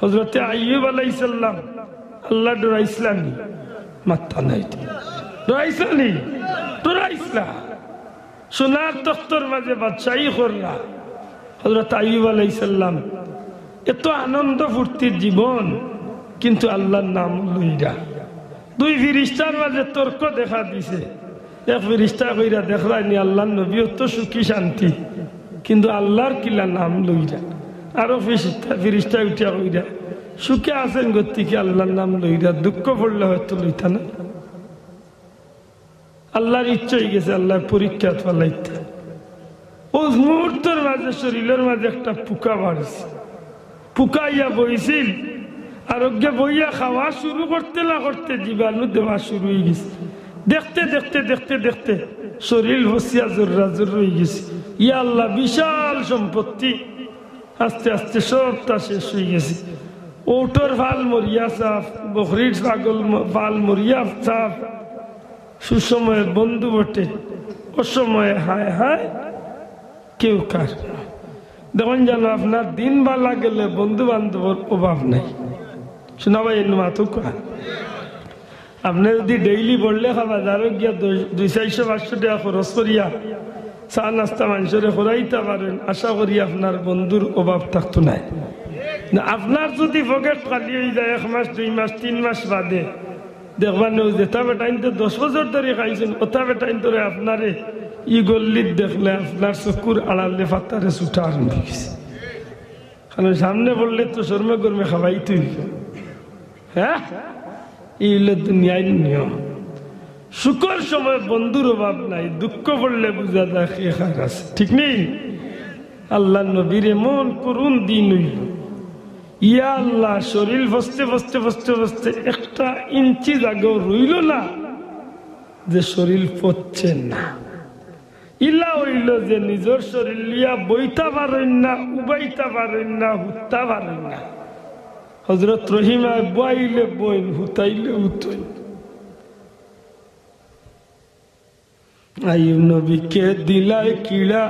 হযরতে আইয়ুব আলাইহিস সালাম আল্লাহ ডরাইছলানি মাথা নাই ডরাইছলানি ডরাইছলা সোনার তখ্তর মাঝে বাদশাহী করলা হযরত আইয়ুব আলাইহিস সালাম এত আনন্দ ফুর্তির জীবন কিন্তু আল্লাহর নাম লইরা দুই ফেরেশতার মাঝে তর্ক দেখা দিছে এক ফেরেশতা কইরা দেখলানি আল্লাহর নবী তো সুখী শান্তি কিন্তু আল্লাহর কিলা নাম লইরা আরো ফেরেশতা উঠিয়া কইরা সুখে আছেন গতিকে আল্লাহর নাম লইরা দুঃখ পড়লে হয়তো লইতা না আল্লাহর ইচ্ছা হয়ে গেছে আল্লাহর পরীক্ষা ফলাইতে ওই মুহূর্তের মাঝে শরীরের মাঝে একটা পোকা বাড়ছে পোকা ইয়া বইছিল আরোগ্য বইয়া খাওয়া শুরু করতে না করতে জীবাণু দেওয়া শুরু হয়ে গেছে দেখতে দেখতে দেখতে দেখতে শরীর হসিয়া জোর হয়ে গেছে ইয়া আল্লাহ বিশাল সম্পত্তি আস্তে আস্তে সবটা শেষ হয়ে গেছে ওটর ফাল মরিয়া সাফ বকরির ছাগল ফাল মরিয়া সাফ সুসময়ে বন্ধু বটে অসময়ে হায় হায় কেউ কার দেখুন জানো আপনার দিন বালা গেলে বন্ধু বান্ধবের অভাব নাই শোনা ভাই এর মাথু কা আপনি যদি ডেইলি বললে খাবা যারো গিয়া 200-500 টাকা খরচ করিয়া চা নাস্তা মানুষের করাইতে পারেন আশা করি আপনার বন্ধুর অভাব থাকতো নাই আপনার যদি পকেট খালি হয়ে যায় 1 মাস 2 মাস 3 মাস বাদে দেখবেন যেটা বেটাইন তো 10 বছর ধরে খাইছেন ওটা বেটাইন ধরে আপনারে ই গল্লিত দেখলে আপনার চকুর আড়ালে ফাতারে ছুটা আরম্ভ গেছে কারণ সামনে বললে তো শর্মে গরমে খাওয়াই তুই হ্যাঁ এই হলো দুনিয়ার নিয়ম সুখের সময় বন্ধুর অভাব নাই দুঃখ পড়লে বুঝা যায় কে খার আছে ঠিক নেই আল্লাহ নবীর এমন করুন দিন হইল ইয়া আল্লাহ শরীর বসতে বসতে বসতে বসতে 1 ইঞ্চি জায়গাও রইল না যে শরীর পচছে না ইলা হইল যে নিজের শরীর লিয়া বইতা পারেন না উবাইতা পারেন না হুত্তা পারেন না হযরত রহিমা বইলে বইন হুতাইলে হুতইন আইয়ুব নবীকে দিলাই কিড়া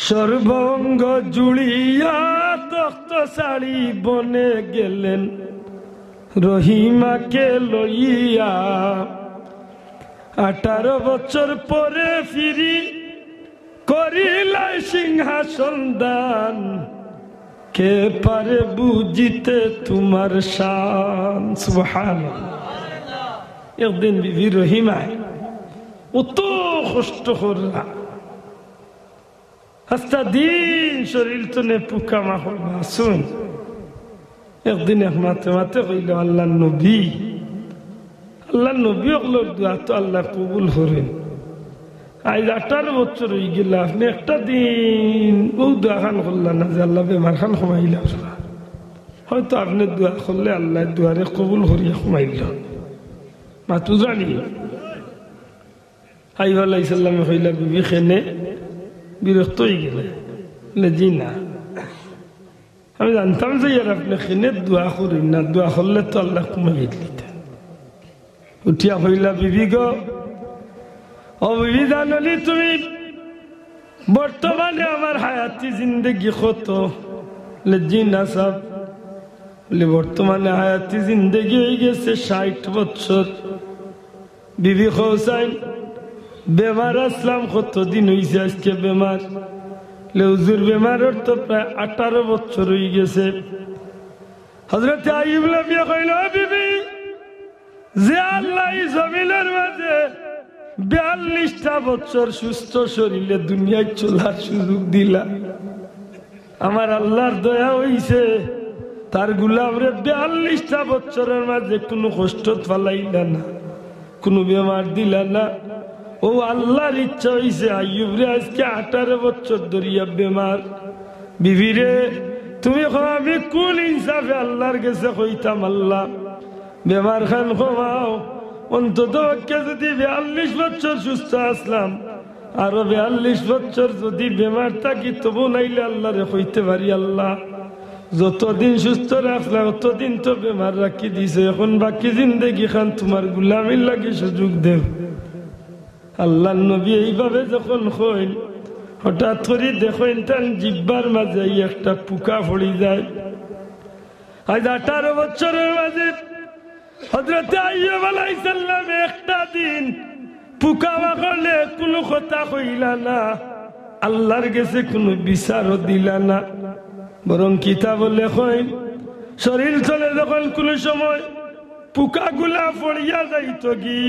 সর্বঙ্গ জুড়িয়া তখ্ত শাড়ি বনে গেলেন রহিমাকে লইয়া 18 বছর পরে ফিরি করিলাই সিংহাসন দান কে পারে বুঝিতে তোমার শান সুবহানাল্লাহ একদিন বিবি রহিমা অত কষ্ট করলা আস্তা দিন শরীর তনে পোকা মাকড় বাসুন একদিন এক মাতে মাতে কইল আল্লাহ নবী ওগুলোর দোয়া তো আল্লাহ কবুল করেন আজ 18 বছর হয়ে গেল আপনি একটা দিন বহু দোয়া খান করলেন না যে আল্লাহ বেমার খান কমাইল হয়তো আপনি দোয়া করলে আল্লাহ দোয়ারে কবুল করিয়া কমাইল মাতু জানি আইয়ুব আলাইহিস সালামে কইলা বিবি খেনে বিরক্ত হয়ে গেলে জি না আমি জানতাম যে আর আপনি খেনে দোয়া করেন না দোয়া করলে তো আল্লাহ কমাই দিতেন উঠিয়া কইলা বিবি গো ও বিবি জানলি তুমি বর্তমানে আমার হায়াতি জিন্দগি কত জি না সব বর্তমানে হায়াতি জিন্দগি হয়ে গেছে 60 বছর বিবি হোসাইন বেমার আসলাম কতদিন হয়েছে আজকে বেমার হুজুর বেমারের তো প্রায় 18 বছর হয়ে গেছে হযরত আইয়ুব নবী কইল বিবি যে আল্লাহ জমিনের মাঝে 42টা বছর সুস্থ শরীরে দুনিয়ায় চলার সুযোগ দিলা আমার আল্লাহর দয়া হইছে তার গোলামরে 42টা বছরের মাঝে কোনো কষ্ট ফালাইলা না কোনো বেমার দিলা না ও আল্লাহর ইচ্ছা হইছে আইয়ুব রে আজকে 18 বছর ধরিয়া বেমার বিবি রে তুমি আমি কোন ইনসাফে আল্লাহর কাছে কইতাম আল্লাহ বেমার খান কমাও অন্তত যদি 42 বছর সুস্থ আসলাম আরো 42 বছর যদি বেমার থাকি তবু নাইলে আল্লাহরে কইতে পারি আল্লাহ যতদিন সুস্থ রাখলাম ততদিন তো বেমার রাখি দিছে এখন বাকি জিন্দেগি খান তোমার গুলামির লাগে সুযোগ দেব আল্লাহ নবী এইভাবে যখন কইন হঠাৎ করে দেখেন তার জিব্বার মাঝে একটা পোকা পড়ি যায় আজ 18 বছরের মাঝে হযরত আইয়ুব আলাইহিস সালাম একটা দিন পোকা মাকড়ে কোনো কথা কইলা না, আল্লাহর কাছে কোনো বিচারও দিলা না, বরং কিতাব লেখেন শরীর চলে যখন কোনো সময় পোকাগুলা পড়িয়া যাইত কি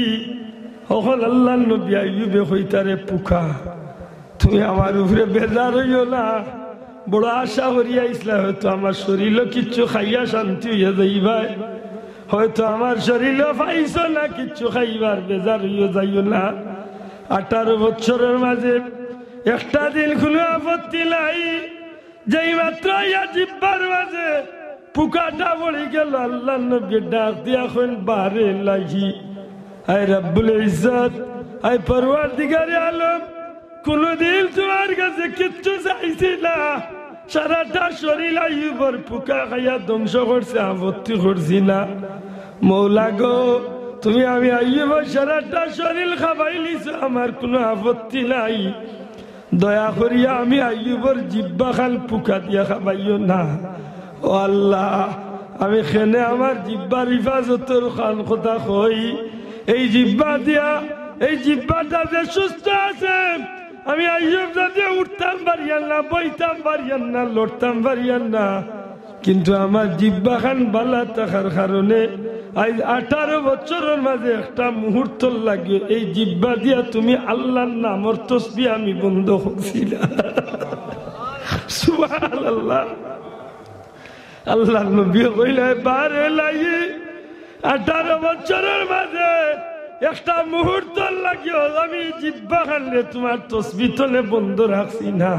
তখন আল্লাহর নবী আইয়ুবে কইতারে পোকা তুমি আমার উপরে বেজার হইও না, বড় আশা করিয়া ইসলাম হয়তো আমার শরীরও কিচ্ছু খাইয়া শান্তি হইয়া যাইবাই, হয়তো আমার শরীরও পাইছ না কিচ্ছু খাইবার বেজার হইয়া যাইও না। 18 বছরের মাঝে একটা দিন কোনো আপত্তি নাই, যেই মাত্র ইয়া জিব্বার মাঝে পোকাটা পড়ে গেল আল্লাহ নবী ডাক দিয়া কইন বারে লাগি আয় রব্বুল ইজ্জত আয় পরওয়ারদিগারে আলম কোনদিন তোমার কাছে কিচ্ছু চাইছি না, সারাটা শরীর আইয়ুবর পোকা খাইয়া ধ্বংস করছে, আপত্তি করছি না, মৌলা গো তুমি আমি আইয়ুবর সারাটা শরীর খাবাই লিছো, আমার কোনো আপত্তি নাই, দয়া করিয়া আমি আইয়ুবর জিব্বা খান পোকা দিয়া খাবাইও না। ও আল্লাহ আমি খেনে আমার জিব্বার হিফাজতের খান কথা কই, এই জিব্বা দিয়া এই জিব্বাটা যে সুস্থ আছে, আমি আইয়ুব যদি উঠতাম পারিয়ান না, বইতাম পারিয়ান না, লড়তাম পারিয়ান না, কিন্তু আমার জিব্বা খান বালা থাকার কারণে আজ 18 বছরের মাঝে একটা মুহূর্ত লাগে এই জিব্বা দিয়া তুমি আল্লাহর নামর তসবিহ আমি বন্ধ করছিলাম। সুবহানাল্লাহ। আল্লাহ নবী কইলে বারে লাগি 18 বছরের মাঝে একটা মুহূর্ত লাগিও আমি জিব্বা খানলে তোমার তসবিহ তলে বন্ধ রাখছি না।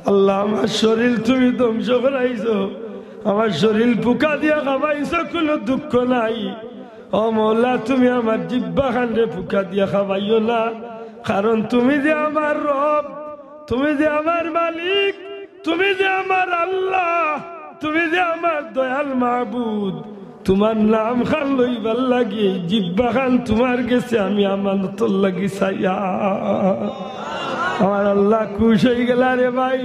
আল্লাহ আমার শরীর তুমি ধ্বংস করাইছো, আমার শরীর পোকা দিয়া খাবাইছো, কোনো দুঃখ নাই, ও মৌলা তুমি আমার জিব্বা খানলে পোকা দিয়া খাবাইও না, কারণ তুমি যে আমার রব, তুমি যে আমার মালিক, তুমি যে আমার আল্লাহ, তুমি যে আমার দয়াল মাহবুদ, তোমার নাম খান লইবার লাগি জিব্বা খান তোমার গেছে আমি আমানত লাগি চাইয়া। আমার আল্লাহ খুশ হয়ে গেল রে ভাই।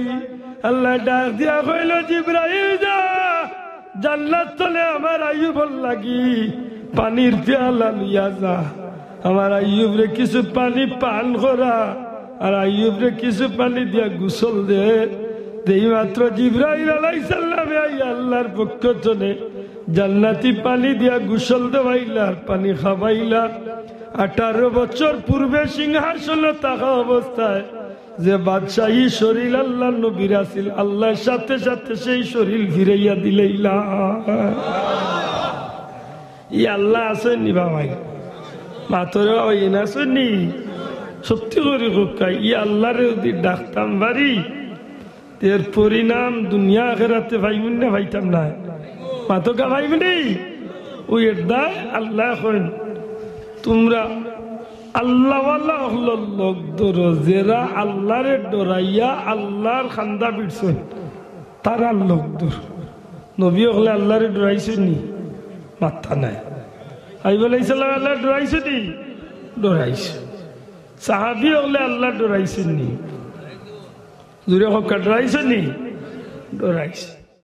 আল্লাহ ডাক দিয়া কইল জিবরাইল যা জান্নাত তলে আমার আইয়ুবর লাগি পানির পেয়ালা লইয়া যা, আমার আইয়ুব রে কিছু পানি পান করা, আর আইয়ুব রে কিছু পানি দিয়া গোসল দে। এই মাত্র জিবরাইল আলাইহিস সালাম আল্লাহর পক্ষ থেকে জান্নাতি পানি দিয়া গোসল দেওয়াইলা, আর পানি খাওয়াইলা। 18 বছর পূর্বে সিংহাসনে থাকা অবস্থায় যে বাদশাহী শরীর আল্লাহ নবীর আছিল, আল্লাহর সাথে সাথে সেই শরীর ফিরাইয়া দিলেইলা। ই আল্লাহ আসেননি বাবাই মাতরে ওই না আসেননি, সত্যি করে কোকাই ই আল্লাহরে যদি ডাকতাম বাড়ি এর পরিণাম দুনিয়া আখিরাতে ভাইমুন না ভাইতাম না, মাতকা ভাইমুনি ওই এর দায় আল্লাহ করেন তোমরা আল্লাহওয়ালা হলো লোক ধরো, যারা আল্লাহরে ডরাইয়া আল্লাহর খান্দা বিড়ছেন তারা লোক ধর। নবী হলে আল্লাহরে ডরাইছে নি? মাথা নাই। আইব আলাইহিসসালাম আল্লাহ ডরাইছে নি? ডরাইছে। সাহাবী হলে আল্লাহ ডরাইছেন নি? জুড়ে হক ডরাইছে নি? ডরাইছে।